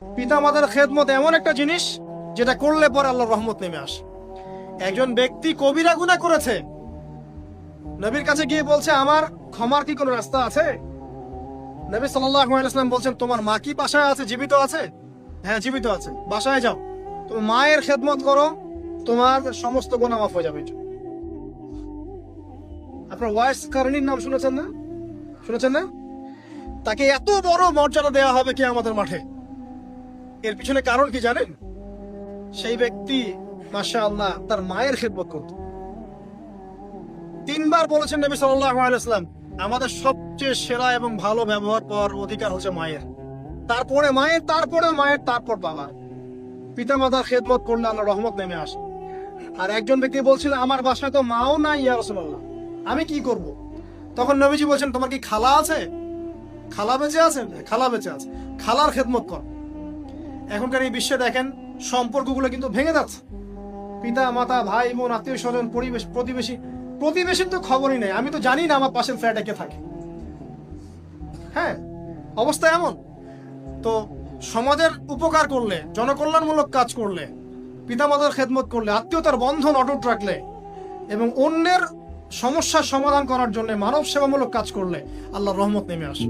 পিতা মাতার খেদমত এমন একটা জিনিস যেটা করলে পরে আল্লাহর রহমত নেমে আসে। একজন ব্যক্তি কবিরা গুনাহ করেছে, নবীর কাছে গিয়ে বলছে আমার ক্ষমার কি কোনো রাস্তা আছে? নবী সাল্লাল্লাহু আলাইহি ওয়াসাল্লাম বলছেন তোমার মা কি বাসায় আছে, জীবিত আছে? হ্যাঁ জীবিত আছে, বাসায় যাও, তুমি মায়ের খেদমত করো, তোমার সমস্ত গুনাহ মাফ হয়ে যাবে। আপনার ওয়াইস কারণীর নাম শুনেছেন না? শুনেছেন না? তাকে এত বড় মর্যাদা দেওয়া হবে কিয়ামতের মাঠে। এর পিছনে কারণ কি জানেন? সেই ব্যক্তি মাশাআল্লাহ তার মায়ের খেদমত করত। 3 বার বলেছেন নবী সাল্লাল্লাহু আলাইহি ওয়াসাল্লাম আমাদের সবচেয়ে সেরা এবং ভালো ব্যবহার পাওয়ার অধিকার হচ্ছে মায়ের, তারপরে মায়ের, তারপরে মায়ের, তারপর বাবার। পিতা মাতার খেদমত করলে আল্লাহর রহমত নেমে আসে। আর একজন ব্যক্তি বলছিল আমার বাসায় তো মাও নাই ইয়া রাসূলুল্লাহ, আমি কি করব? তখন নবীজি বলছেন তোমার কি খালা আছে? খালা বেঁচে আছে? খালা বেঁচে আছে, খালার খেদমত কর। এখনকার এই বিশ্বে দেখেন সম্পর্কগুলো কিন্তু ভেঙে যাচ্ছে। পিতা মাতা, ভাই বোন, আত্মীয় স্বজন, পরিবেশ, প্রতিবেশীর তো খবরই নেই, আমি তো জানি না আমার পাশের ফ্ল্যাটে কে থাকে। হ্যাঁ, অবস্থা এমন। তো সমাজের উপকার করলে, জনকল্যাণমূলক কাজ করলে, পিতামাতার খেদমত করলে, আত্মীয়তার বন্ধন অটুট রাখলে এবং অন্যের সমস্যার সমাধান করার জন্য মানব সেবামূলক কাজ করলে আল্লাহর রহমত নেমে আসে।